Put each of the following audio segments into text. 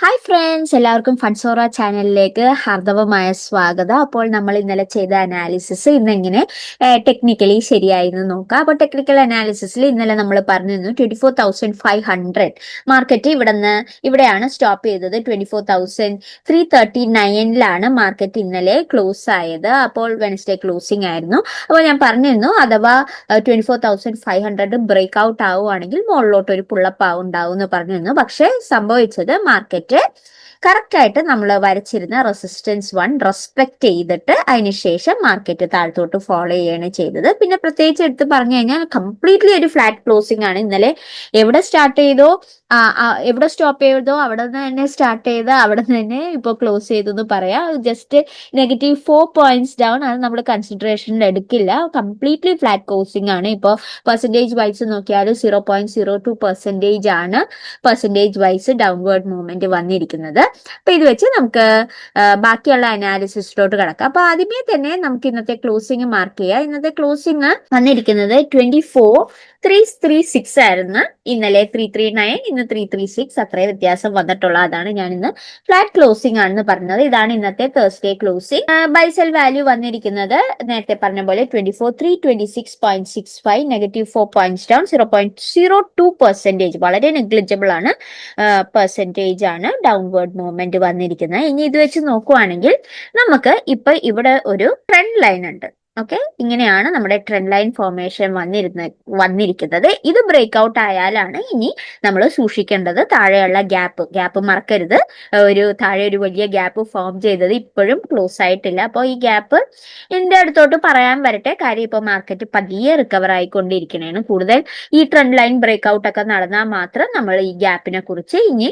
Hi friends, എല്ലാവർക്കും ഫൺസോറ ചാനലിലേക്ക് ഹാർദവമായ സ്വാഗതം. അപ്പോൾ നമ്മൾ ഇന്നലെ ചെയ്ത അനാലിസിസ് ഇന്നെങ്ങനെ ടെക്നിക്കലി ശരിയായിരുന്നു നോക്കാം. അപ്പോൾ ടെക്നിക്കൽ അനാലിസിസിൽ ഇന്നലെ നമ്മൾ പറഞ്ഞിരുന്നു 24,500 മാർക്കറ്റ് ഇവിടെയാണ് സ്റ്റോപ്പ് ചെയ്തത്. 24,339 മാർക്കറ്റ് ഇന്നലെ ക്ലോസ് ആയത്. അപ്പോൾ വെനസ്ഡേ ക്ലോസിംഗ് ആയിരുന്നു. അപ്പോൾ ഞാൻ പറഞ്ഞിരുന്നു അഥവാ 24,500 ബ്രേക്ക് ഔട്ട് ആവുകയാണെങ്കിൽ മുകളിലോട്ട് ഒരു പുള്ളപ്പ് ഉണ്ടാവും എന്ന് പറഞ്ഞിരുന്നു. പക്ഷെ സംഭവിച്ചത് മാർക്കറ്റ് കറക്റ്റ് ആയിട്ട് നമ്മൾ വരച്ചിരുന്ന റെസിസ്റ്റൻസ് 1 റെസ്പെക്ട് ചെയ്തിട്ട് അതിനുശേഷം മാർക്കറ്റ് താഴത്തോട്ട് ഫോളോ ചെയ്യാണ് ചെയ്തത്. പിന്നെ പ്രത്യേകിച്ച് എടുത്ത് പറഞ്ഞു കഴിഞ്ഞാൽ കംപ്ലീറ്റ്ലി ഒരു ഫ്ലാറ്റ് ക്ലോസിംഗ് ആണ്. ഇന്നലെ എവിടെ സ്റ്റാർട്ട് ചെയ്തോ എവിടെ സ്റ്റോപ്പ് ചെയ്തോ അവിടെ നിന്ന് തന്നെ സ്റ്റാർട്ട് ചെയ്ത് അവിടെ നിന്ന് തന്നെ ഇപ്പോൾ ക്ലോസ് ചെയ്തു എന്ന് പറയാം. ജസ്റ്റ് -4 പോയിന്റ്സ് ഡൗൺ അത് നമ്മൾ കൺസിഡറേഷനിൽ എടുക്കില്ല. കംപ്ലീറ്റ്ലി ഫ്ലാറ്റ് ക്ലോസിംഗ് ആണ്. ഇപ്പോൾ പെർസെൻറ്റേജ് വൈസ് നോക്കിയാൽ 0.02% ആണ് പെർസെൻറ്റേജ് വൈസ് ഡൗൺവേർഡ് മൂവ്മെന്റ് വന്നിരിക്കുന്നത്. അപ്പൊ ഇത് വെച്ച് നമുക്ക് ബാക്കിയുള്ള അനാലിസിസിലോട്ട് കിടക്കാം. അപ്പൊ ആദ്യമേ തന്നെ നമുക്ക് ഇന്നത്തെ ക്ലോസിംഗ് മാർക്ക് ചെയ്യാം. ഇന്നത്തെ ക്ലോസിംഗ് വന്നിരിക്കുന്നത് 24,336 ആയിരുന്നു. ഇന്നലെ 339, ഇന്ന് 336, അത്രയും വ്യത്യാസം വന്നിട്ടുള്ള അതാണ് ഞാൻ ഇന്ന് ഫ്ലാറ്റ് ക്ലോസിംഗ് ആണെന്ന് പറഞ്ഞത്. ഇതാണ് ഇന്നത്തെ തേഴ്സ്ഡേ ക്ലോസിംഗ്. ബൈസെൽ വാല്യൂ വന്നിരിക്കുന്നത് നേരത്തെ പറഞ്ഞ പോലെ 24,326.65, -4 പോയിന്റ്സ് ഡൗൺ, 0.02%, വളരെ നെഗ്ലിജിബിൾ ആണ് പെർസെൻറ്റേജ് ആണ് ഡൗൺവേർഡ് മൂവ്മെന്റ് വന്നിരിക്കുന്നത്. ഇനി ഇത് വെച്ച് നോക്കുവാണെങ്കിൽ നമുക്ക് ഇപ്പൊ ഇവിടെ ഒരു ട്രെൻഡ് ലൈൻ ഉണ്ട്. ഓക്കെ, ഇങ്ങനെയാണ് നമ്മുടെ ട്രെൻഡ് ലൈൻ ഫോർമേഷൻ വന്നിരിക്കുന്നത്. ഇത് ബ്രേക്ക് ഔട്ട് ആയാലാണ് ഇനി നമ്മൾ സൂക്ഷിക്കേണ്ടത് താഴെയുള്ള ഗ്യാപ്പ് മറക്കരുത്. താഴെ ഒരു വലിയ ഗ്യാപ്പ് ഫോം ചെയ്തത് ഇപ്പോഴും ക്ലോസ് ആയിട്ടില്ല. അപ്പോൾ ഈ ഗ്യാപ്പ് എന്റെ അടുത്തോട്ട് പറയാൻ വരട്ടെ. കാര്യം ഇപ്പൊ മാർക്കറ്റ് പതിയെ റിക്കവർ ആയിക്കൊണ്ടിരിക്കണേണ്. കൂടുതൽ ഈ ട്രെൻഡ് ലൈൻ ബ്രേക്ക് ഔട്ട് ഒക്കെ നടന്നാൽ മാത്രം നമ്മൾ ഈ ഗ്യാപ്പിനെ കുറിച്ച് ഇനി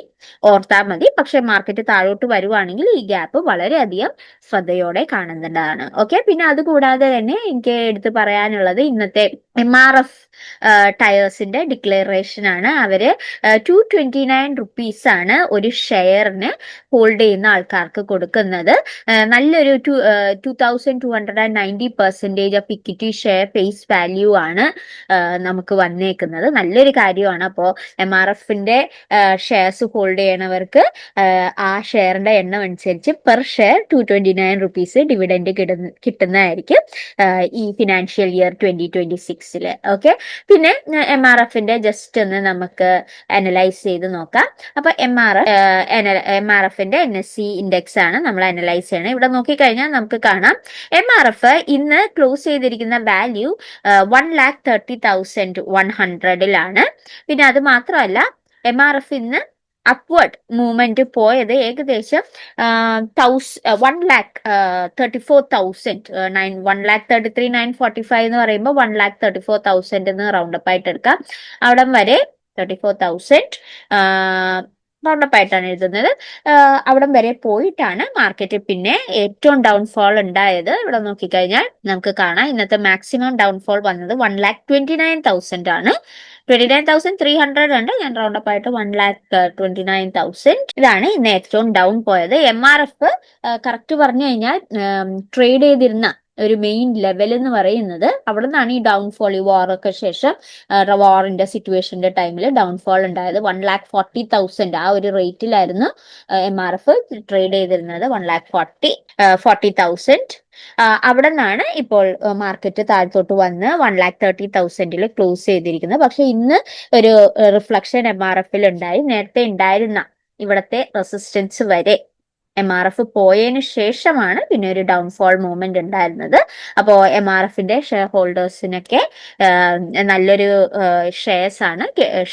ഓർത്താൽ മതി. പക്ഷെ മാർക്കറ്റ് താഴോട്ട് വരുവാണെങ്കിൽ ഈ ഗ്യാപ്പ് വളരെയധികം ശ്രദ്ധയോടെ കാണുന്നതാണ്. ഓക്കെ, പിന്നെ അതുകൂടാതെ തന്നെ എനിക്ക് എടുത്ത് പറയാനുള്ളത് ഇന്നത്തെ MRF ടയേഴ്സിന്റെ ഡിക്ലറേഷൻ ആണ്. അവര് 229 rupees ആണ് ഒരു ഷെയറിന് ഹോൾഡ് ചെയ്യുന്ന ആൾക്കാർക്ക് കൊടുക്കുന്നത്. നല്ലൊരു 2,290% of equity share face value ആണ് നമുക്ക് വന്നേക്കുന്നത്. നല്ലൊരു കാര്യമാണ്. അപ്പോൾ MRFന്റെ ഷെയർസ് ഹോൾഡ് ചെയ്യണവർക്ക് ആ ഷെയറിന്റെ എണ്ണം അനുസരിച്ച് പെർ ഷെയർ 229 rupees ഡിവിഡൻഡ് കിട്ടുന്നതായിരിക്കും ഈ ഫിനാൻഷ്യൽ ഇയർ 2026. ഓക്കെ, പിന്നെ MRFന്റെ ജസ്റ്റ് ഒന്ന് നമുക്ക് അനലൈസ് ചെയ്ത് നോക്കാം. അപ്പൊ MRFന്റെ NSE ഇൻഡെക്സ് ആണ് നമ്മൾ അനലൈസ് ചെയ്യണം. ഇവിടെ നോക്കിക്കഴിഞ്ഞാൽ നമുക്ക് കാണാം MRF ഇന്ന് ക്ലോസ് ചെയ്തിരിക്കുന്ന വാല്യൂ 1,30,100 പിന്നെ അത് മാത്രമല്ല MRF ഇന്ന് അപ്വേർഡ് മൂവ്മെന്റ് പോയത് ഏകദേശം 1,34,945 എന്ന് പറയുമ്പോൾ 1,34,000 എന്ന് റൗണ്ടപ്പ് ആയിട്ട് എടുക്കാം. അവിടം വരെ 34,000 റൗണ്ടപ്പ് ആയിട്ടാണ് എഴുതുന്നത്. അവിടം വരെ പോയിട്ടാണ് മാർക്കറ്റ് പിന്നെ ഏറ്റവും ഡൗൺഫോൾ ഉണ്ടായത്. ഇവിടെ നോക്കിക്കഴിഞ്ഞാൽ നമുക്ക് കാണാം ഇന്നത്തെ മാക്സിമം ഡൗൺഫോൾ വന്നത് 1,29,000 ആണ്. 29,300 ഉണ്ട്. ഞാൻ റൗണ്ടപ്പ് ആയിട്ട് 1,29,000 ഇതാണ് ഇന്ന് ഏറ്റവും ഡൗൺ പോയത്. MRF കറക്റ്റ് പറഞ്ഞു കഴിഞ്ഞാൽ ട്രേഡ് ചെയ്തിരുന്ന ഒരു മെയിൻ ലെവൽ എന്ന് പറയുന്നത് അവിടെ നിന്നാണ് ഈ ഡൗൺഫോൾ, ഈ വാറൊക്കെ ശേഷം വാറിന്റെ സിറ്റുവേഷന്റെ ടൈമിൽ ഡൗൺഫോൾ ഉണ്ടായത്. 1,40,000 ആ ഒരു റേറ്റിലായിരുന്നു MRF ട്രേഡ് ചെയ്തിരുന്നത്. 1,40,000 അവിടെ നിന്നാണ് ഇപ്പോൾ മാർക്കറ്റ് താഴത്തോട്ട് വന്ന് 1,30,000 ക്ലോസ് ചെയ്തിരിക്കുന്നത്. പക്ഷെ ഇന്ന് ഒരു റിഫ്ലക്ഷൻ MRFൽ ഉണ്ടായി. നേരത്തെ ഉണ്ടായിരുന്ന ഇവിടത്തെ റെസിസ്റ്റൻസ് വരെ MRF പോയതിനു ശേഷമാണ് പിന്നെ ഒരു ഡൗൺഫോൾ മൂവ്മെന്റ് ഉണ്ടായിരുന്നത്. അപ്പോൾ MRFന്റെ ഷെയർ ഹോൾഡേഴ്സിനൊക്കെ നല്ലൊരു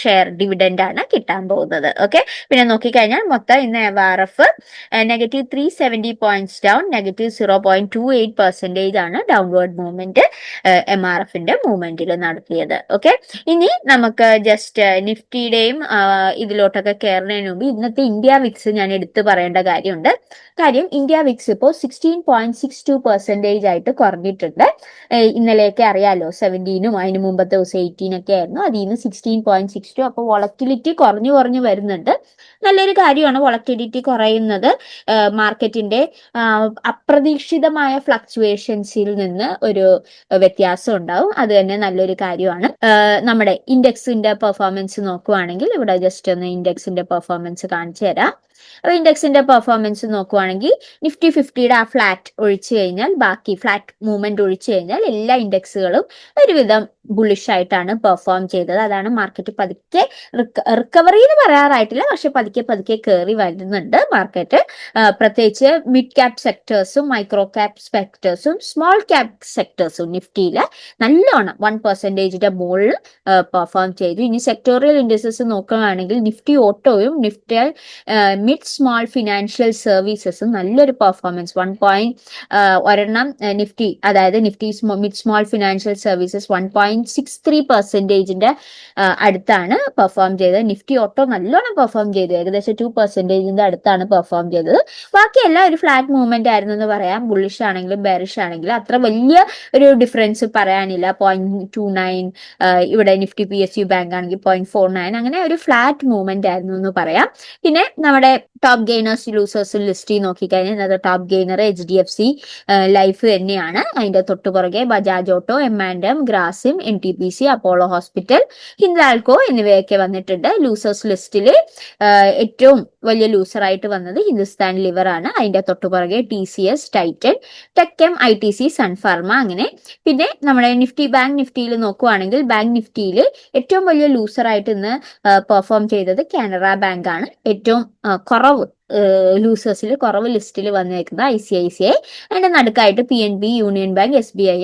ഷെയർ ഡിവിഡൻഡ് ആണ് കിട്ടാൻ പോകുന്നത്. ഓക്കെ, പിന്നെ നോക്കിക്കഴിഞ്ഞാൽ മൊത്തം ഇന്ന് MRF -370 പോയിന്റ്സ് ഡൗൺ, -0.28% ആണ് ഡൗൺവേർഡ് മൂവ്മെന്റ് MRFന്റെ മൂവ്മെന്റിൽ നടത്തിയത്. ഓക്കെ, ഇനി നമുക്ക് ജസ്റ്റ് നിഫ്റ്റിയുടെയും ഇതിലോട്ടൊക്കെ കയറുന്നതിന് മുമ്പ് ഇന്നത്തെ ഇന്ത്യ വിക്സ് ഞാൻ എടുത്തു പറയേണ്ട കാര്യമുണ്ട്. കാര്യം ഇന്ത്യ വിക്സ് ഇപ്പോൾ 16.62% ആയിട്ട് കുറഞ്ഞിട്ടുണ്ട്. ഇന്നലെയൊക്കെ അറിയാലോ 17ഉം അതിന് മുമ്പത്തെ ദിവസം 18 ഒക്കെ ആയിരുന്നു. അതിൽ നിന്ന് 16.62. അപ്പോൾ വോളറ്റിലിറ്റി കുറഞ്ഞു വരുന്നുണ്ട്. നല്ലൊരു കാര്യമാണ് വോളറ്റിലിറ്റി കുറയുന്നത്. മാർക്കറ്റിന്റെ അപ്രതീക്ഷിതമായ ഫ്ലക്ച്വേഷൻസിൽ നിന്ന് ഒരു വ്യത്യാസം ഉണ്ടാവും. അത് തന്നെ നല്ലൊരു കാര്യമാണ്. നമ്മുടെ ഇൻഡെക്സിന്റെ പെർഫോമൻസ് നോക്കുവാണെങ്കിൽ ഇവിടെ ജസ്റ്റ് ഒന്ന് ഇൻഡെക്സിന്റെ പെർഫോമൻസ് കാണിച്ചു തരാം. അപ്പൊ ഇൻഡെക്സിന്റെ പെർഫോമൻസ് നോക്കുവാണെങ്കിൽ നിഫ്റ്റി 50യുടെ ആ ഫ്ലാറ്റ് ഒഴിച്ചു കഴിഞ്ഞാൽ, ബാക്കി ഫ്ലാറ്റ് മൂവ്മെന്റ് ഒഴിച്ചു കഴിഞ്ഞാൽ എല്ലാ ഇൻഡെക്സുകളും ഒരുവിധം ബുള്ളിഷ് ആയിട്ടാണ് പെർഫോം ചെയ്തത്. അതാണ് മാർക്കറ്റ് പതുക്കെ റിക്കവറി എന്ന് പറയാറായിട്ടില്ല, പക്ഷെ പതുക്കെ പതുക്കെ കയറി വരുന്നുണ്ട് മാർക്കറ്റ്. പ്രത്യേകിച്ച് മിഡ് ക്യാപ് സെക്ടേഴ്സും മൈക്രോ ക്യാപ് സെക്ടേഴ്സും സ്മോൾ ക്യാപ് സെക്ടേഴ്സും നിഫ്റ്റിയില് നല്ലോണം 1%ന്റെ മുകളിൽ പെർഫോം ചെയ്തു. ഇനി സെക്ടോറിയൽ ഇൻഡസ്ട്രീസ് നോക്കുകയാണെങ്കിൽ നിഫ്റ്റി ഓട്ടോയും നിഫ്റ്റി മിഡ് സ്മോൾ ഫിനാൻഷ്യൽ സർവീസസും നല്ലൊരു പെർഫോമൻസ്, ഒരെണ്ണം നിഫ്റ്റി, അതായത് Nifty mid small financial services 1.63%ന്റെ അടുത്താണ് പെർഫോം ചെയ്തത്. നിഫ്റ്റി ഓട്ടോ നല്ലോണം പെർഫോം ചെയ്തു, ഏകദേശം 2%ന്റെ അടുത്താണ് പെർഫോം ചെയ്തത്. ബാക്കിയെല്ലാം ഒരു ഫ്ലാറ്റ് മൂവ്മെന്റ് ആയിരുന്നു എന്ന് പറയാം. ബുള്ളിഷ് ആണെങ്കിലും ബെയറിഷ് ആണെങ്കിലും അത്ര വലിയ ഒരു ഡിഫറൻസ് പറയാനില്ല. 0.29, ഇവിടെ നിഫ്റ്റി PSU ബാങ്ക് ആണെങ്കിൽ 0.49, അങ്ങനെ ഒരു ഫ്ലാറ്റ് മൂവ്മെന്റ് ആയിരുന്നു എന്ന് പറയാം. പിന്നെ നമ്മുടെ ടോപ്പ് ഗെയിനേഴ്സ് ലൂസേഴ്സും ലിസ്റ്റ് നോക്കിക്കഴിഞ്ഞാൽ ടോപ്പ് ഗെയിനർ HDFC ലൈഫ് തന്നെയാണ്. അതിന്റെ തൊട്ടുപുറകെ Bajaj Auto, M&M, Grasim, NTPC, Apollo Hospital, Hindalco എന്നിവയൊക്കെ വന്നിട്ടുണ്ട്. ലൂസേഴ്സ് ലിസ്റ്റിൽ ഏറ്റവും വലിയ ലൂസറായിട്ട് വന്നത് ഹിന്ദുസ്ഥാൻ ലിവർ ആണ്. അതിന്റെ തൊട്ടുപുറകെ TCS, ടൈറ്റൻ, ടെക്കം, ITC, സൺഫാർമ, അങ്ങനെ. പിന്നെ നമ്മുടെ നിഫ്റ്റിയിൽ നോക്കുവാണെങ്കിൽ ബാങ്ക് നിഫ്റ്റിയിൽ ഏറ്റവും വലിയ ലൂസറായിട്ട് ഇന്ന് പെർഫോം ചെയ്തത് കാനറ ബാങ്ക് ആണ്. ഏറ്റവും കുറവ് ലൂസേഴ്സിൽ കുറവ് ലിസ്റ്റിൽ വന്നേക്കുന്നത് ICICI. അതിന്റെ നടുക്കായിട്ട് PNB, union bank, SBI,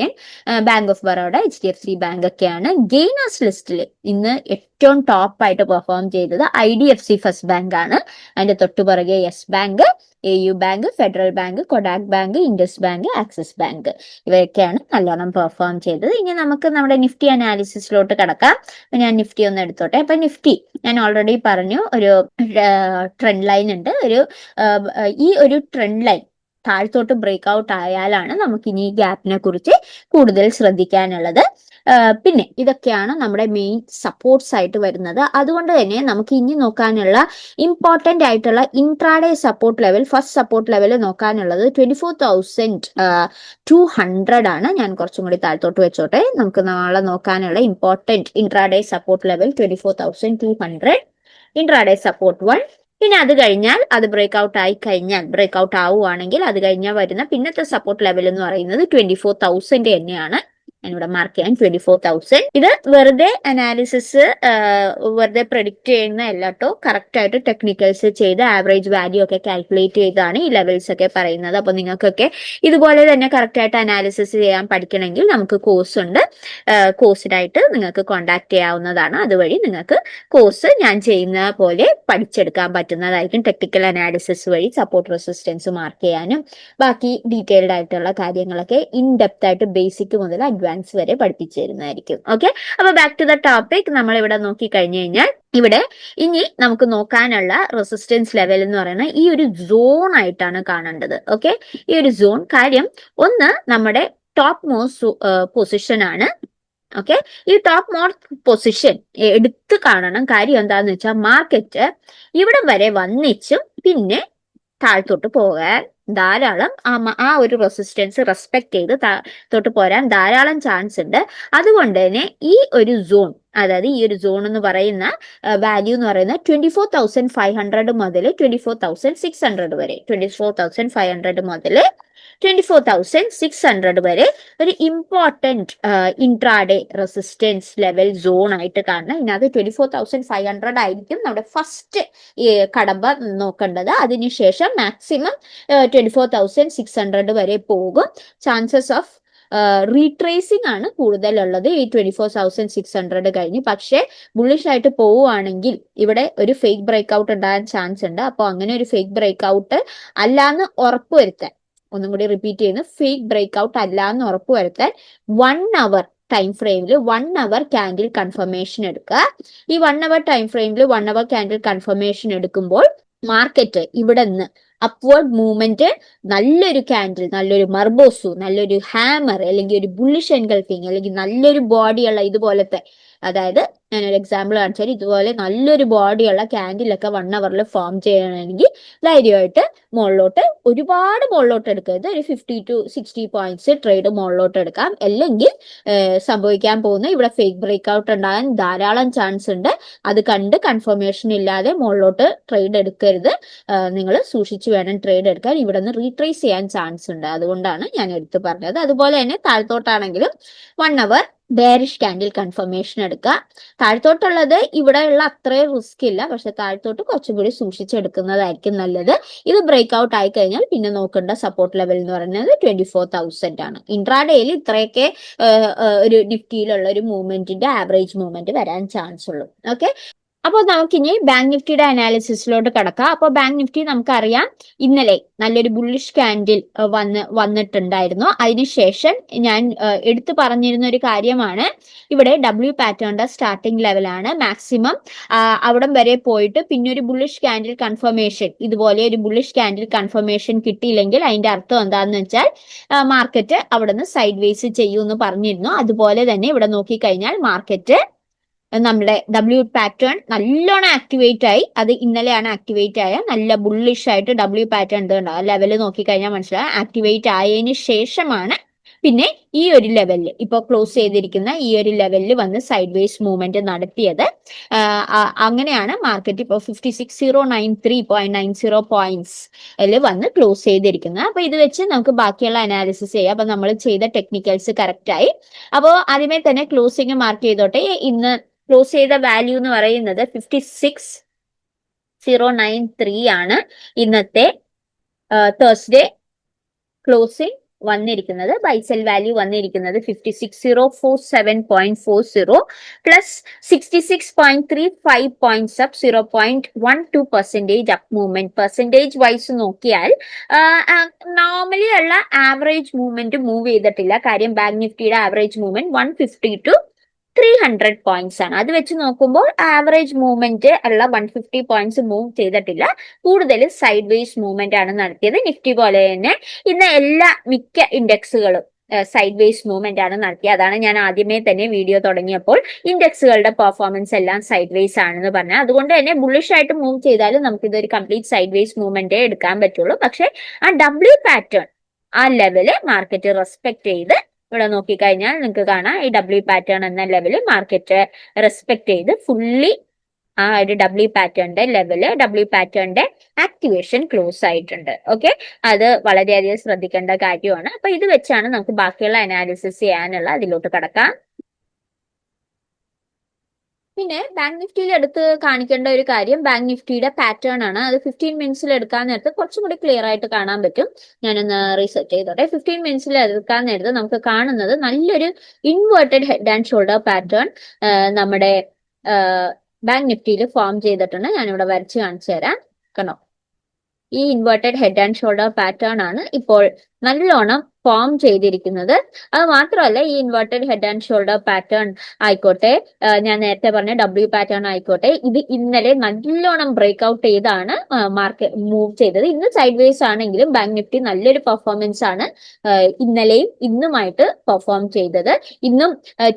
bank of Baroda, HDFC bank ഒക്കെയാണ്. ഗെയിനേഴ്സ് ലിസ്റ്റിൽ ഇന്ന് ഏറ്റവും ടോപ്പ് ആയിട്ട് പെർഫോം ചെയ്തത് IDFC ഫസ്റ്റ് ബാങ്ക് ആണ്. അതിന്റെ തൊട്ടുപുറകെ Yes Bank, AU Bank, Federal Bank, Kotak Bank, Indus Bank, Axis Bank, ഇവയൊക്കെയാണ് നല്ലോണം പെർഫോം ചെയ്തത്. ഇനി നമുക്ക് നമ്മുടെ നിഫ്റ്റി അനാലിസിസിലോട്ട് കടക്കാം. ഞാൻ നിഫ്റ്റി ഒന്ന് എടുത്തോട്ടെ. അപ്പൊ നിഫ്റ്റി ഞാൻ ഓൾറെഡി പറഞ്ഞു, ഒരു ട്രെൻഡ് ലൈൻ ഉണ്ട്. ഈ ഒരു ട്രെൻഡ് ലൈൻ താഴത്തോട്ട് ബ്രേക്ക് ഔട്ട് ആയാലാണ് നമുക്ക് ഇനി ഗ്യാപ്പിനെ കുറിച്ച് കൂടുതൽ ശ്രദ്ധിക്കാനുള്ളത്. പിന്നെ ഇതൊക്കെയാണ് നമ്മുടെ മെയിൻ സപ്പോർട്ട്സ് ആയിട്ട് വരുന്നത്. അതുകൊണ്ട് തന്നെ നമുക്ക് ഇനി നോക്കാനുള്ള ഇമ്പോർട്ടന്റ് ആയിട്ടുള്ള intraday support level, first support level നോക്കാനുള്ളത് 24,200 ആണ്. ഞാൻ കുറച്ചും കൂടി താഴത്തോട്ട് വെച്ചോട്ടെ. നമുക്ക് നാളെ നോക്കാനുള്ള important intraday support level 24,200, intraday support 1. പിന്നെ അത് കഴിഞ്ഞാൽ അത് ബ്രേക്ക് ഔട്ട് ആവുകയാണെങ്കിൽ അത് കഴിഞ്ഞാൽ വരുന്ന പിന്നത്തെ സപ്പോർട്ട് ലെവൽ എന്ന് പറയുന്നത് 24,000 തന്നെയാണ്. ഞാനിവിടെ മാർക്ക് ചെയ്യാൻ 24,000. ഇത് വെറുതെ അനാലിസിസ്, വെറുതെ പ്രെഡിക്റ്റ് ചെയ്യുന്ന അല്ലാട്ടോ, കറക്റ്റ് ആയിട്ട് ടെക്നിക്കൽസ് ചെയ്ത് ആവറേജ് വാല്യൂ ഒക്കെ കാൽക്കുലേറ്റ് ചെയ്താണ് ഈ ലെവൽസ് ഒക്കെ പറയുന്നത്. അപ്പൊ നിങ്ങൾക്കൊക്കെ ഇതുപോലെ തന്നെ കറക്റ്റ് ആയിട്ട് അനാലിസിസ് ചെയ്യാൻ പഠിക്കണമെങ്കിൽ നമുക്ക് കോഴ്സ് ഉണ്ട്. കോഴ്സിനായിട്ട് നിങ്ങൾക്ക് കോൺടാക്ട് ചെയ്യാവുന്നതാണ്. അതുവഴി നിങ്ങൾക്ക് കോഴ്സ് ഞാൻ ചെയ്യുന്ന പോലെ പഠിച്ചെടുക്കാൻ പറ്റുന്നതായിരിക്കും. ടെക്നിക്കൽ അനാലിസിസ് വഴി സപ്പോർട്ട് റെസിസ്റ്റൻസ് മാർക്ക് ചെയ്യാനും ബാക്കി ഡീറ്റെയിൽഡ് ആയിട്ടുള്ള കാര്യങ്ങളൊക്കെ ഇൻ ഡെപ്ത് ആയിട്ട് ബേസിക് മുതൽ അഡ്വാൻസ് വരെ പഠിപ്പിച്ചു തരുന്നതായിരിക്കും. ഓക്കെ, അപ്പൊ ബാക്ക് ടു ദ ടോപ്പിക്. നമ്മൾ ഇവിടെ നോക്കി കഴിഞ്ഞു കഴിഞ്ഞാൽ ഇവിടെ ഇനി നമുക്ക് നോക്കാനുള്ള റെസിസ്റ്റൻസ് ലെവൽ എന്ന് പറയുന്നത് ഈ ഒരു സോൺ ആയിട്ടാണ് കാണേണ്ടത്. ഓക്കെ, ഈ ഒരു സോൺ, കാര്യം ഒന്ന് നമ്മുടെ ടോപ്പ് മോസ്റ്റ് പൊസിഷൻ ആണ്. ഓക്കെ, ഈ ടോപ്പ് മോസ്റ്റ് പൊസിഷൻ എടുത്ത് കാണണം. കാര്യം എന്താന്ന് വെച്ചാൽ മാർക്കറ്റ് ഇവിടെ വരെ വന്നിച്ചും പിന്നെ താഴ്ത്തോട്ട് പോകാൻ ധാരാളം ആ ഒരു റെസിസ്റ്റൻസ് റെസ്പെക്ട് ചെയ്ത് താഴ്ത്തോട്ട് പോരാൻ ധാരാളം ചാൻസ് ഉണ്ട്. അതുകൊണ്ട് തന്നെ ഈ ഒരു സോൺ, അതായത് ഈ ഒരു സോൺ എന്ന് പറയുന്ന വാല്യൂ എന്ന് പറയുന്നത് 24,500 മുതൽ 24,600 വരെ, 24,500 മുതൽ 24,600 വരെ ഒരു important intraday resistance level zone ആയിട്ട് കാണണം. ഇതിനകത്ത് 24,500 ആയിരിക്കും നമ്മുടെ ഫസ്റ്റ് കടമ്പ നോക്കേണ്ടത്. അതിനുശേഷം മാക്സിമം 24,600 വരെ പോകും. ചാൻസസ് ഓഫ് റീട്രേസിംഗ് ആണ് കൂടുതലുള്ളത് ഈ 24,600 കഴിഞ്ഞ്. പക്ഷേ ബുള്ളിഷ് ആയിട്ട് പോവുകയാണെങ്കിൽ ഇവിടെ ഒരു ഫേക്ക് ബ്രേക്ക് ഔട്ട് ഉണ്ടാകാൻ ചാൻസ് ഉണ്ട്. അപ്പോൾ അങ്ങനെ ഒരു ഫേക്ക് ബ്രേക്ക് ഔട്ട് അല്ലാന്ന് ഉറപ്പുവരുത്താൻ, ഒന്നും കൂടി റിപ്പീറ്റ് ചെയ്യുന്നു, ഫേക്ക് ബ്രേക്ക് ഔട്ട് അല്ലാന്ന് ഉറപ്പുവരുത്താൻ 1 hour ടൈം ഫ്രെയിമിൽ 1 hour ക്യാൻഡിൽ കൺഫർമേഷൻ എടുക്കുക. ഈ 1 hour ടൈം ഫ്രെയിമിൽ 1 hour ക്യാൻഡിൽ കൺഫർമേഷൻ എടുക്കുമ്പോൾ മാർക്കറ്റ് ഇവിടെ നിന്ന് അപ്വേർഡ് മൂവ്മെന്റ്, നല്ലൊരു ക്യാൻഡിൽ, നല്ലൊരു മർബോസു, നല്ലൊരു ഹാമർ, അല്ലെങ്കിൽ ഒരു ബുള്ളിഷ് എൻഗൾഫിങ്, അല്ലെങ്കിൽ നല്ലൊരു ബോഡിയുള്ള ഇതുപോലത്തെ, അതായത് ഞാനൊരു എക്സാമ്പിൾ കാണിച്ചാൽ ഇതുപോലെ നല്ലൊരു ബോഡിയുള്ള ക്യാൻഡിലൊക്കെ 1 അവറിൽ ഫോം ചെയ്യണമെങ്കിൽ ധൈര്യമായിട്ട് മുകളിലോട്ട് ഒരുപാട് മുകളിലോട്ട് എടുക്കരുത്, ഒരു 50 to 60 പോയിന്റ്സ് ട്രേഡ് മുകളിലോട്ട് എടുക്കാം. അല്ലെങ്കിൽ സംഭവിക്കാൻ പോകുന്ന ഇവിടെ ഫേക്ക് ബ്രേക്ക്ഔട്ട് ഉണ്ടാകാൻ ധാരാളം ചാൻസ് ഉണ്ട്. അത് കണ്ട് കൺഫർമേഷൻ ഇല്ലാതെ മുകളിലോട്ട് ട്രേഡ് എടുക്കരുത്. നിങ്ങൾ സൂക്ഷിച്ചു വേണം ട്രേഡ് എടുക്കാൻ. ഇവിടെ നിന്ന് റീട്രേസ് ചെയ്യാൻ ചാൻസ് ഉണ്ട്. അതുകൊണ്ടാണ് ഞാൻ എടുത്തു പറഞ്ഞത്. അതുപോലെ തന്നെ താഴത്തോട്ടാണെങ്കിലും 1 അവർ ബെയറിഷ് ക്യാൻഡിൽ കൺഫർമേഷൻ എടുക്കുക. താഴത്തോട്ടുള്ളത് ഇവിടെയുള്ള അത്രയും റിസ്ക് ഇല്ല, പക്ഷെ താഴത്തോട്ട് കുറച്ചും കൂടി സൂക്ഷിച്ചെടുക്കുന്നതായിരിക്കും നല്ലത്. ഇത് ബ്രേക്ക് ഔട്ട് ആയി കഴിഞ്ഞാൽ പിന്നെ നോക്കേണ്ട സപ്പോർട്ട് ലെവൽ എന്ന് പറയുന്നത് 24,000 ആണ്. ഇൻട്രാഡേയിൽ ഇത്രയൊക്കെ ഒരു നിഫ്റ്റിയിലുള്ള ഒരു മൂവ്മെന്റിന്റെ ആവറേജ് മൂവ്മെന്റ് വരാൻ ചാൻസ് ഉള്ളൂ. ഓക്കെ, അപ്പോൾ നമുക്കിനി ബാങ്ക് നിഫ്റ്റിയുടെ അനാലിസിസിലോട്ട് കടക്കാം. അപ്പോൾ ബാങ്ക് നിഫ്റ്റി നമുക്കറിയാം ഇന്നലെ നല്ലൊരു ബുള്ളിഷ് ക്യാൻഡിൽ വന്നിട്ടുണ്ടായിരുന്നു. അതിനുശേഷം ഞാൻ എടുത്തു പറഞ്ഞിരുന്ന ഒരു കാര്യമാണ്, ഇവിടെ ഡബ്ല്യു പാറ്റേണിന്റെ സ്റ്റാർട്ടിംഗ് ലെവലാണ് മാക്സിമം അവിടം വരെ പോയിട്ട് പിന്നെ ഒരു ബുള്ളിഷ് ക്യാൻഡിൽ കൺഫർമേഷൻ, ഇതുപോലെ ഒരു ബുള്ളിഷ് ക്യാൻഡിൽ കൺഫർമേഷൻ കിട്ടിയില്ലെങ്കിൽ അതിന്റെ അർത്ഥം എന്താണെന്ന് വെച്ചാൽ മാർക്കറ്റ് അവിടെ നിന്ന് സൈഡ് വേസ് ചെയ്യുമെന്ന് പറഞ്ഞിരുന്നു. അതുപോലെ തന്നെ ഇവിടെ നോക്കിക്കഴിഞ്ഞാൽ മാർക്കറ്റ് നമ്മുടെ ഡബ്ല്യു പാറ്റേൺ നല്ലോണം ആക്ടിവേറ്റ് ആയി. അത് ഇന്നലെയാണ് ആക്ടിവേറ്റ് ആയ നല്ല ബുള്ളിഷ് ആയിട്ട് ഡബ്ല്യു പാറ്റേൺ ലെവല് നോക്കിക്കഴിഞ്ഞാൽ മനസ്സിലാവും. ആക്ടിവേറ്റ് ആയതിനു ശേഷമാണ് പിന്നെ ഈ ഒരു ലെവലിൽ ഇപ്പൊ ക്ലോസ് ചെയ്തിരിക്കുന്ന ഈ ഒരു ലെവലിൽ വന്ന് സൈഡ് വേസ് മൂവ്മെന്റ് നടത്തിയത്. അങ്ങനെയാണ് മാർക്കറ്റ് ഇപ്പോൾ 56,093.90 പോയിന്റ്സ് വന്ന് ക്ലോസ് ചെയ്തിരിക്കുന്നത്. അപ്പൊ ഇത് വെച്ച് നമുക്ക് ബാക്കിയുള്ള അനാലിസിസ് ചെയ്യാം. അപ്പൊ നമ്മൾ ചെയ്ത ടെക്നിക്കൽസ് കറക്റ്റ് ആയി. അപ്പോൾ ആദ്യമേ തന്നെ ക്ലോസിംഗ് മാർക്ക് ചെയ്തോട്ടെ. ഇന്ന് ക്ലോസ് ചെയ്ത വാല്യൂ എന്ന് പറയുന്നത് 56,093 ആണ്. ഇന്നത്തെ തേഴ്സ്ഡേ ക്ലോസിംഗ് വന്നിരിക്കുന്നത്. ബൈസെൽ വാല്യൂ വന്നിരിക്കുന്നത് 56,047.40 plus 66.35 points up, 0.12% up movement. Percentage wise നോക്കിയാൽ നോർമലി ഉള്ള ആവറേജ് മൂവ്മെന്റ് മൂവ് ചെയ്തിട്ടില്ല. കാര്യം ബാങ്ക് നിഫ്റ്റിയുടെ ആവറേജ് മൂവ്മെന്റ് 150 to 300 പോയിന്റ്സ് ആണ്. അത് വെച്ച് നോക്കുമ്പോൾ ആവറേജ് മൂവ്മെന്റ് ഉള്ള 150 പോയിന്റ്സ് മൂവ് ചെയ്തിട്ടില്ല. കൂടുതൽ സൈഡ് വേസ് മൂവ്മെന്റ് ആണ് നടത്തിയത്. നിഫ്റ്റി പോലെ തന്നെ ഇന്ന് മിക്ക ഇൻഡെക്സുകളും സൈഡ് വേസ് മൂവ്മെന്റ് ആണ് നടത്തിയത്. അതാണ് ഞാൻ ആദ്യമേ തന്നെ വീഡിയോ തുടങ്ങിയപ്പോൾ ഇൻഡെക്സുകളുടെ പെർഫോമൻസ് എല്ലാം സൈഡ് വേസ് ആണെന്ന് പറഞ്ഞത്. അതുകൊണ്ട് തന്നെ ബുള്ളിഷ് ആയിട്ട് മൂവ് ചെയ്താലും നമുക്ക് ഇതൊരു കംപ്ലീറ്റ് സൈഡ് വേസ് മൂവ്മെന്റേ എടുക്കാൻ പറ്റുള്ളൂ. പക്ഷെ ആ ഡബ്ല്യു പാറ്റേൺ ആ ലെവല് മാർക്കറ്റ് റെസ്പെക്ട് ചെയ്ത് ഇവിടെ നോക്കിക്കഴിഞ്ഞാൽ നിങ്ങൾക്ക് കാണാം ഈ ഡബ്ല്യു പാറ്റേൺ എന്ന ലെവല് മാർക്കറ്റ് റെസ്പെക്ട് ചെയ്ത് ഫുള്ളി ആ ഒരു ഡബ്ല്യു പാറ്റേണിന്റെ ലെവല്, ഡബ്ല്യു പാറ്റേണിന്റെ ആക്ടിവേഷൻ ക്ലോസ് ആയിട്ടുണ്ട്. ഓക്കെ, അത് വളരെയധികം ശ്രദ്ധിക്കേണ്ട കാര്യമാണ്. അപ്പൊ ഇത് വെച്ചാണ് നമുക്ക് ബാക്കിയുള്ള അനാലിസിസ് ചെയ്യാനുള്ള അതിലോട്ട് കടക്കാം. പിന്നെ ബാങ്ക് നിഫ്റ്റിയിൽ എടുത്ത് കാണിക്കേണ്ട ഒരു കാര്യം ബാങ്ക് നിഫ്റ്റിയുടെ പാറ്റേൺ ആണ്. അത് 15 മിനിറ്റ്സിൽ എടുക്കാൻ നേരത്ത് കുറച്ചും കൂടി ക്ലിയർ ആയിട്ട് കാണാൻ പറ്റും. ഞാനൊന്ന് റീസെറ്റ് ചെയ്തോട്ടെ. 15 മിനിറ്റ്സിൽ എടുക്കാൻ നേരത്ത് നമുക്ക് കാണുന്നത് നല്ലൊരു inverted head and shoulder pattern നമ്മുടെ ബാങ്ക് നിഫ്റ്റിയിൽ ഫോം ചെയ്തിട്ടുണ്ട്. ഞാനിവിടെ വരച്ച് കാണിച്ചു തരാം. കണ്ടോ, ഈ inverted head and shoulder pattern ആണ് ഇപ്പോൾ നല്ലോണം ഫോം ചെയ്തിരിക്കുന്നത്. അത് മാത്രമല്ല ഈ inverted head and shoulder pattern ആയിക്കോട്ടെ, ഞാൻ നേരത്തെ പറഞ്ഞ ഡബ്ല്യു പാറ്റേൺ ആയിക്കോട്ടെ, ഇത് ഇന്നലെ നല്ലോണം ബ്രേക്ക് ഔട്ട് ചെയ്താണ് മാർക്കറ്റ് മൂവ് ചെയ്തത്. ഇന്ന് സൈഡ് വേസ് ആണെങ്കിലും ബാങ്ക് നിഫ്റ്റി നല്ലൊരു പെർഫോമൻസ് ആണ് ഇന്നലെയും ഇന്നുമായിട്ട് പെർഫോം ചെയ്തത്. ഇന്നും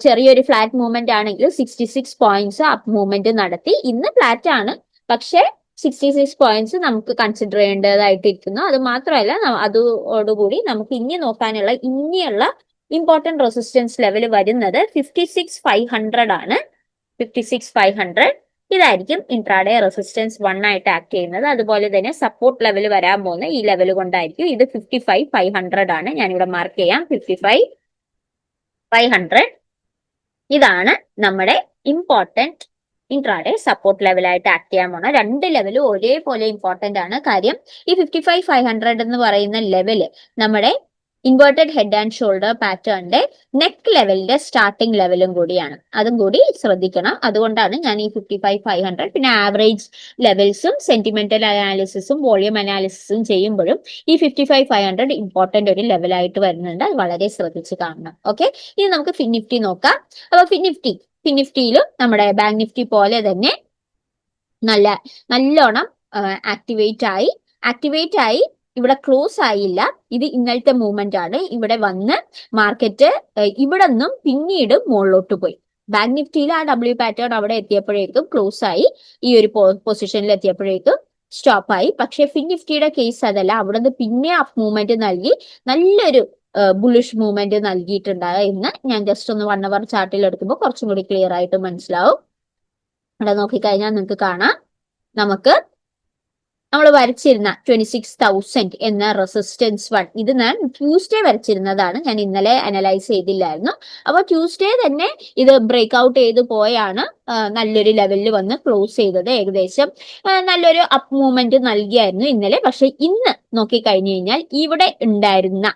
ചെറിയൊരു ഫ്ലാറ്റ് മൂവ്മെന്റ് ആണെങ്കിലും 66 പോയിന്റ്സ് അപ്പ് മൂവ്മെന്റ് നടത്തി. ഇന്ന് ഫ്ലാറ്റ് ആണ്, പക്ഷേ 66 പോയിന്റ്സ് നമുക്ക് കൺസിഡർ ചെയ്യേണ്ടതായിട്ടിരിക്കുന്നു. അത് മാത്രമല്ല അതോടുകൂടി നമുക്ക് ഇനി നോക്കാനുള്ള ഇമ്പോർട്ടന്റ് റെസിസ്റ്റൻസ് ലെവൽ വരുന്നത് 56,500 ആണ്. 56,500 ഇതായിരിക്കും ഇൻട്രാഡേ റെസിസ്റ്റൻസ് 1 ആയിട്ട് ആക്ട് ചെയ്യുന്നത്. അതുപോലെ തന്നെ സപ്പോർട്ട് ലെവൽ വരാൻ പോകുന്ന ഈ ലെവൽ കൊണ്ടായിരിക്കും. ഇത് 55,500 ആണ്. ഞാനിവിടെ മാർക്ക് ചെയ്യാം 55,500. ഇതാണ് നമ്മുടെ ഇമ്പോർട്ടന്റ് ഇൻട്രാഡേ സപ്പോർട്ട് ലെവലായിട്ട് ആക്ട് ചെയ്യാൻ പോണ. രണ്ട് ലെവലും ഒരേപോലെ ഇമ്പോർട്ടന്റ് ആണ്. കാര്യം ഈ 55,500 എന്ന് പറയുന്ന ലെവല് നമ്മുടെ ഇൻവേർട്ടഡ് ഹെഡ് ആൻഡ് ഷോൾഡർ പാറ്റേണിന്റെ നെക്ക് ലെവലിന്റെ സ്റ്റാർട്ടിംഗ് ലെവലും കൂടിയാണ്. അതും കൂടി ശ്രദ്ധിക്കണം. അതുകൊണ്ടാണ് ഞാൻ ഈ 55,500 പിന്നെ ആവറേജ് ലെവൽസും സെന്റിമെന്റൽ അനാലിസിസും വോളിയം അനാലിസിസും ചെയ്യുമ്പോഴും ഈ 55,500 ഇമ്പോർട്ടന്റ് ഒരു ലെവലായിട്ട് വരുന്നുണ്ട്. അത് വളരെ ശ്രദ്ധിച്ച് കാണണം. ഓക്കെ, ഇനി നമുക്ക് ഫിൻ നിഫ്റ്റി നോക്കാം. അപ്പൊ ഫിൻ നിഫ്റ്റിയിലും നമ്മുടെ ബാങ്ക് നിഫ്റ്റി പോലെ തന്നെ നല്ലോണം ആക്ടിവേറ്റ് ആയി ഇവിടെ ക്ലോസ് ആയില്ല. ഇത് ഇന്നലത്തെ മൂവ്മെന്റ് ആണ്. ഇവിടെ വന്ന് മാർക്കറ്റ് ഇവിടെ നിന്നും പിന്നീട് മുകളിലോട്ട് പോയി. ബാങ്ക് നിഫ്റ്റിയിൽ ആ ഡബ്ല്യു പാറ്റേൺ അവിടെ എത്തിയപ്പോഴേക്കും ക്ലോസ് ആയി, ഈ ഒരു പൊസിഷനിൽ എത്തിയപ്പോഴേക്കും സ്റ്റോപ്പായി. പക്ഷെ ഫിൻ നിഫ്റ്റിയുടെ കേസ് അതല്ല, അവിടെ നിന്ന് പിന്നെ അപ്പ് മൂവ്മെന്റ് നൽകി നല്ലൊരു ബുള്ളിഷ് മൂവ്മെന്റ് നൽകിയിട്ടുണ്ട് എന്ന് ഞാൻ ജസ്റ്റ് ഒന്ന് 1 അവർ ചാർട്ടിൽ എടുക്കുമ്പോൾ കുറച്ചും കൂടി ക്ലിയർ ആയിട്ട് മനസ്സിലാവും. അവിടെ നോക്കിക്കഴിഞ്ഞാൽ നിങ്ങൾക്ക് കാണാം, നമ്മൾ വരച്ചിരുന്ന 26,000 എന്ന റെസിസ്റ്റൻസ് 1, ഇത് ഞാൻ ട്യൂസ്ഡേ വരച്ചിരുന്നതാണ്, ഞാൻ ഇന്നലെ അനലൈസ് ചെയ്തില്ലായിരുന്നു. അപ്പൊ ട്യൂസ്ഡേ തന്നെ ഇത് ബ്രേക്ക് ഔട്ട് ചെയ്ത് പോയാണ് നല്ലൊരു ലെവലിൽ വന്ന് ക്ലോസ് ചെയ്തത്. ഏകദേശം നല്ലൊരു അപ്പ് മൂവ്മെന്റ് നൽകിയായിരുന്നു ഇന്നലെ. പക്ഷെ ഇന്ന് നോക്കിക്കഴിഞ്ഞു കഴിഞ്ഞാൽ ഇവിടെ ഉണ്ടായിരുന്ന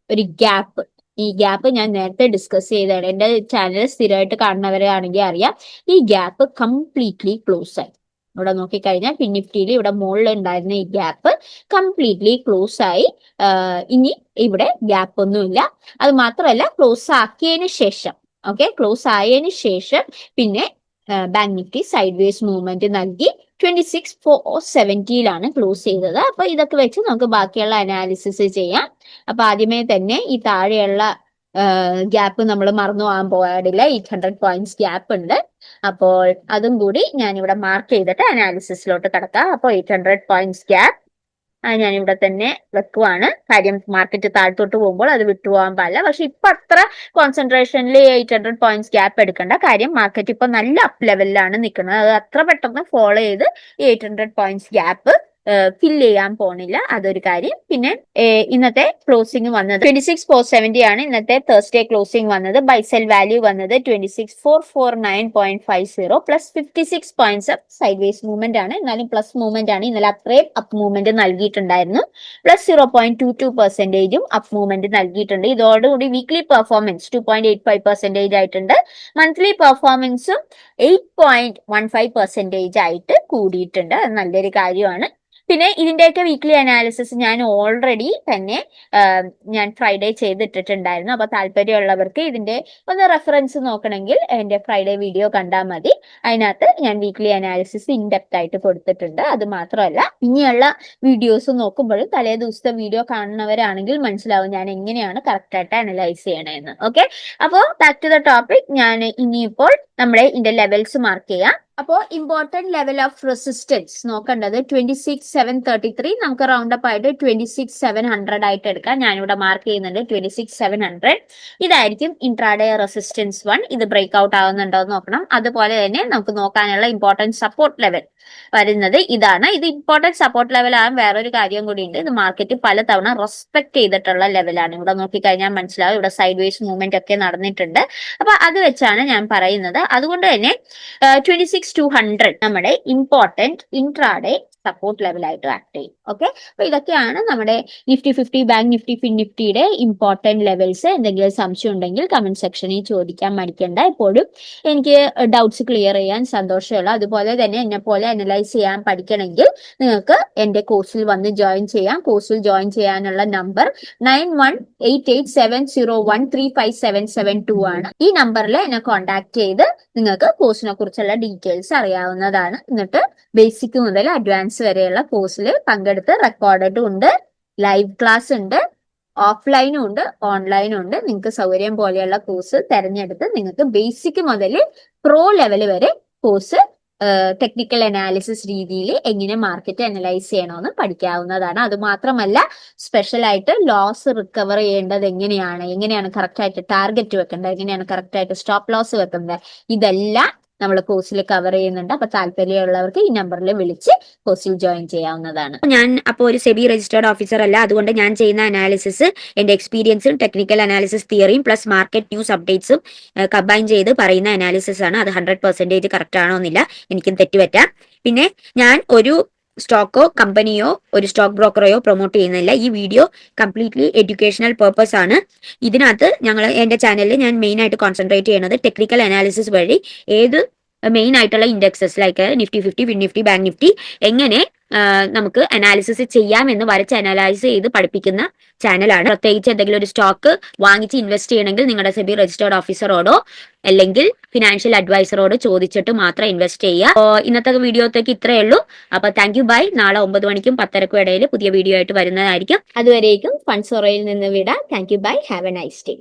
ഒരു ഗ്യാപ്പ്, ഈ ഗ്യാപ്പ് ഞാൻ നേരത്തെ ഡിസ്കസ് ചെയ്തതാണ്. എന്റെ ചാനൽ സ്ഥിരമായിട്ട് കാണുന്നവരെ ആണെങ്കിൽ അറിയാം, ഈ ഗ്യാപ്പ് കംപ്ലീറ്റ്ലി ക്ലോസ് ആയി. ഇവിടെ നോക്കിക്കഴിഞ്ഞാൽ ഫിൻ നിഫ്റ്റിയിൽ ഇവിടെ മുകളിൽ ഉണ്ടായിരുന്ന ഈ ഗ്യാപ്പ് കംപ്ലീറ്റ്ലി ക്ലോസ് ആയി. ഇനി ഇവിടെ ഗ്യാപ്പ് ഒന്നുമില്ല. അത് മാത്രമല്ല, ക്ലോസ് ആക്കിയതിന് ശേഷം ക്ലോസ് ആയതിനു ശേഷം പിന്നെ bank Nifty side vase movement നൽകി 26,470 ക്ലോസ് ചെയ്തത്. അപ്പൊ ഇതൊക്കെ വെച്ച് നമുക്ക് ബാക്കിയുള്ള അനാലിസിസ് ചെയ്യാം. അപ്പൊ ആദ്യമേ തന്നെ ഈ താഴെയുള്ള ഗ്യാപ്പ് നമ്മൾ മറന്നു പോകാൻ പാടില്ല. 800 പോയിന്റ്സ് ഗ്യാപ്പ് ഉണ്ട്. അപ്പോൾ അതും കൂടി ഞാൻ ഇവിടെ മാർക്ക് ചെയ്തിട്ട് അനാലിസിസിലോട്ട് കിടക്കാം. അപ്പോൾ 800 പോയിന്റ്സ് ഗ്യാപ്പ് ഞാൻ ഇവിടെ തന്നെ വെക്കുവാണ്. കാര്യം മാർക്കറ്റ് താഴ്ത്തോട്ട് പോകുമ്പോൾ അത് വിട്ടുപോകാൻ പാടില്ല. പക്ഷെ ഇപ്പൊ അത്ര കോൺസെൻട്രേഷനിൽ 800 പോയിന്റ്സ് ഗ്യാപ്പ് എടുക്കേണ്ട. കാര്യം മാർക്കറ്റ് ഇപ്പൊ നല്ല അപ്പ് ലെവലിലാണ് നിൽക്കുന്നത്. അത് അത്ര പെട്ടെന്ന് ഫോളോ ചെയ്ത് 800 പോയിന്റ്സ് ഗ്യാപ്പ് ഫില്ല് ചെയ്യാൻ പോണില്ല, അതൊരു കാര്യം. പിന്നെ ഇന്നത്തെ ക്ലോസിംഗ് വന്നത് 26,470 ആണ് ഇന്നത്തെ തേഴ്സ്ഡേ ക്ലോസിംഗ് വന്നത്. ബൈസെൽ വാല്യൂ വന്നത് 26,449.50 plus 56 points sideways movement ആണ്, എന്നാലും പ്ലസ് മൂവ്മെന്റ് ആണ്. ഇന്നലെ അത്രയും അപ്പ് മൂവ്മെന്റ് നൽകിയിട്ടുണ്ടായിരുന്നു. പ്ലസ് 0.22% അപ്പ് മൂവ്മെന്റ് നൽകിയിട്ടുണ്ട്. ഇതോടുകൂടി വീക്ക്ലി പെർഫോമൻസ് 2.85% ആയിട്ടുണ്ട്. മന്ത്ലി പെർഫോമൻസും 8.15% ആയിട്ട് കൂടിയിട്ടുണ്ട്. അത് നല്ലൊരു കാര്യമാണ്. പിന്നെ ഇതിന്റെയൊക്കെ വീക്ക്ലി അനാലിസിസ് ഞാൻ ഓൾറെഡി തന്നെ ഞാൻ ഫ്രൈഡേ ചെയ്തിട്ടിട്ടുണ്ടായിരുന്നു. അപ്പൊ താല്പര്യമുള്ളവർക്ക് ഇതിന്റെ ഒന്ന് റെഫറൻസ് നോക്കണമെങ്കിൽ എന്റെ ഫ്രൈഡേ വീഡിയോ കണ്ടാൽ മതി. അതിനകത്ത് ഞാൻ വീക്ക്ലി അനാലിസിസ് ഇൻഡെപ്ത് ആയിട്ട് കൊടുത്തിട്ടുണ്ട്. അത് മാത്രമല്ല, ഇനിയുള്ള വീഡിയോസ് നോക്കുമ്പോഴും തലേ ദിവസത്തെ വീഡിയോ കാണുന്നവരാണെങ്കിൽ മനസ്സിലാവും ഞാൻ എങ്ങനെയാണ് കറക്റ്റ് ആയിട്ട് അനലൈസ് ചെയ്യണമെന്ന്. ഓക്കെ, അപ്പോ ബാക്ക് ടു ദ ടോപ്പിക്. ഞാൻ ഇനിയിപ്പോൾ നമ്മുടെ ഇതിന്റെ ലെവൽസ് മാർക്ക് ചെയ്യാം. അപ്പോൾ ഇമ്പോർട്ടന്റ് ലെവൽ ഓഫ് റെസിസ്റ്റൻസ് നോക്കേണ്ടത് 26,733. നമുക്ക് റൗണ്ട് അപ്പ് ആയിട്ട് 26,700 ആയിട്ട് എടുക്കാം. ഞാനിവിടെ മാർക്ക് ചെയ്യുന്നുണ്ട് 26,700. ഇതായിരിക്കും ഇൻട്രാഡേ റെസിസ്റ്റൻസ് 1. ഇത് ബ്രേക്ക് ഔട്ട് ആവുന്നുണ്ടോ എന്ന് നോക്കണം. അതുപോലെ തന്നെ നമുക്ക് നോക്കാനുള്ള ഇമ്പോർട്ടന്റ് സപ്പോർട്ട് ലെവൽ വരുന്നത് ഇതാണ്. ഇത് ഇമ്പോർട്ടന്റ് സപ്പോർട്ട് ലെവൽ ആകാൻ വേറൊരു കാര്യം കൂടി ഉണ്ട്. ഇത് മാർക്കറ്റ് പലതവണ റെസ്പെക്ട് ചെയ്തിട്ടുള്ള ലെവലാണ്. ഇവിടെ നോക്കിക്കഴിഞ്ഞാൽ മനസ്സിലാവും, ഇവിടെ സൈഡ് വേസ് മൂവ്മെന്റ് ഒക്കെ നടന്നിട്ടുണ്ട്. അപ്പൊ അത് വെച്ചാണ് ഞാൻ പറയുന്നത്. അതുകൊണ്ട് തന്നെ 26,200 നമ്മുടെ ഇമ്പോർട്ടന്റ് ഇൻട്രാഡേ സപ്പോർട്ട് ലെവലായിട്ട് ആക്ട് ചെയ്യും. ഓക്കെ, അപ്പൊ ഇതൊക്കെയാണ് നമ്മുടെ നിഫ്റ്റി 50, ബാങ്ക് നിഫ്റ്റി, ഫിൻ നിഫ്റ്റിയുടെ ഇമ്പോർട്ടന്റ് ലെവൽസ്. എന്തെങ്കിലും സംശയം ഉണ്ടെങ്കിൽ കമന്റ് സെക്ഷനിൽ ചോദിക്കാൻ മടിക്കണ്ട. എപ്പോഴും എനിക്ക് ഡൗട്ട്സ് ക്ലിയർ ചെയ്യാൻ സന്തോഷമുള്ള, അതുപോലെ തന്നെ എന്നെ പോലെ അനലൈസ് ചെയ്യാൻ പഠിക്കണമെങ്കിൽ നിങ്ങൾക്ക് എന്റെ കോഴ്സിൽ വന്ന് ജോയിൻ ചെയ്യാം. കോഴ്സിൽ ജോയിൻ ചെയ്യാനുള്ള നമ്പർ 918870135772 ആണ്. ഈ നമ്പറിൽ എന്നെ കോൺടാക്ട് ചെയ്ത് നിങ്ങൾക്ക് കോഴ്സിനെ കുറിച്ചുള്ള ഡീറ്റെയിൽസ് അറിയാവുന്നതാണ്. എന്നിട്ട് ബേസിക് മുതൽ അഡ്വാൻസ് വരെയുള്ള കോഴ്സിൽ പങ്കെടുത്ത് റെക്കോർഡഡും ഉണ്ട്, ലൈവ് ക്ലാസ് ഉണ്ട്, ഓഫ്ലൈനും ഉണ്ട്, ഓൺലൈനും ഉണ്ട്. നിങ്ങൾക്ക് സൗകര്യം പോലെയുള്ള കോഴ്സ് തെരഞ്ഞെടുത്ത് നിങ്ങൾക്ക് ബേസിക് മുതൽ പ്രോ ലെവൽ വരെ കോഴ്സ് ടെക്നിക്കൽ അനാലിസിസ് രീതിയിൽ എങ്ങനെ മാർക്കറ്റ് അനലൈസ് ചെയ്യണമെന്ന് പഠിക്കാവുന്നതാണ്. അത് മാത്രമല്ല, സ്പെഷ്യൽ ആയിട്ട് ലോസ് റിക്കവർ ചെയ്യേണ്ടത് എങ്ങനെയാണ് കറക്റ്റ് ആയിട്ട് ടാർഗറ്റ് വെക്കേണ്ടത്, എങ്ങനെയാണ് കറക്റ്റ് ആയിട്ട് സ്റ്റോപ്പ് ലോസ് വെക്കേണ്ടത്, ഇതെല്ലാം നമ്മൾ കോഴ്സിൽ കവർ ചെയ്യുന്നുണ്ട്. അപ്പൊ താല്പര്യമുള്ളവർക്ക് ഈ നമ്പറിൽ വിളിച്ച് കോഴ്സിൽ ജോയിൻ ചെയ്യാവുന്നതാണ്. ഞാൻ അപ്പോൾ ഒരു സെബി രജിസ്റ്റേർഡ് ഓഫീസർ അല്ല, അതുകൊണ്ട് ഞാൻ ചെയ്യുന്ന അനാലിസിസ് എന്റെ എക്സ്പീരിയൻസും ടെക്നിക്കൽ അനാലിസിസ് തിയറിയും പ്ലസ് മാർക്കറ്റ് ന്യൂസ് അപ്ഡേറ്റ്സും കമ്പൈൻ ചെയ്ത് പറയുന്ന അനാലിസിസ് ആണ്. അത് 100% കറക്റ്റ് ആണോ എന്നില്ല, എനിക്കും തെറ്റുപറ്റാം. പിന്നെ ഞാൻ ഒരു സ്റ്റോക്കോ കമ്പനിയോ ഒരു സ്റ്റോക്ക് ബ്രോക്കറെയോ പ്രൊമോട്ട് ചെയ്യുന്നില്ല. ഈ വീഡിയോ കംപ്ലീറ്റ്ലി എഡ്യൂക്കേഷണൽ പേർപ്പസ് ആണ്. ഇതിനകത്ത് എന്റെ ചാനലിൽ ഞാൻ മെയിൻ ആയിട്ട് കോൺസെൻട്രേറ്റ് ചെയ്യുന്നത് ടെക്നിക്കൽ അനാലിസിസ് വഴി ഏത് മെയിൻ ആയിട്ടുള്ള indexes like Nifty 50, fin Nifty, bank Nifty എങ്ങനെ നമുക്ക് അനാലിസിസ് ചെയ്യാം എന്ന് വരച്ച് അനലൈസ് ചെയ്ത് പഠിപ്പിക്കുന്ന ചാനലാണ്. പ്രത്യേകിച്ച് എന്തെങ്കിലും ഒരു സ്റ്റോക്ക് വാങ്ങിച്ച് ഇൻവെസ്റ്റ് ചെയ്യണമെങ്കിൽ നിങ്ങളുടെ സെബി രജിസ്റ്റേർഡ് ഓഫീസറോടോ അല്ലെങ്കിൽ ഫിനാൻഷ്യൽ അഡ്വൈസറോട് ചോദിച്ചിട്ട് മാത്രം ഇൻവെസ്റ്റ് ചെയ്യുക. ഇന്നത്തെ വീഡിയോത്തേക്ക് ഇത്രയേ ഉള്ളൂ. അപ്പൊ താങ്ക് യു, ബൈ. നാളെ 9 മണിക്കും 10:30ക്കും ഇടയിൽ പുതിയ വീഡിയോ ആയിട്ട് വരുന്നതായിരിക്കും. അതുവരേക്കും ഫണ്ട്സ് ഒറയിൽ നിന്ന് വിടാം. Thank you, bye. Have a nice day.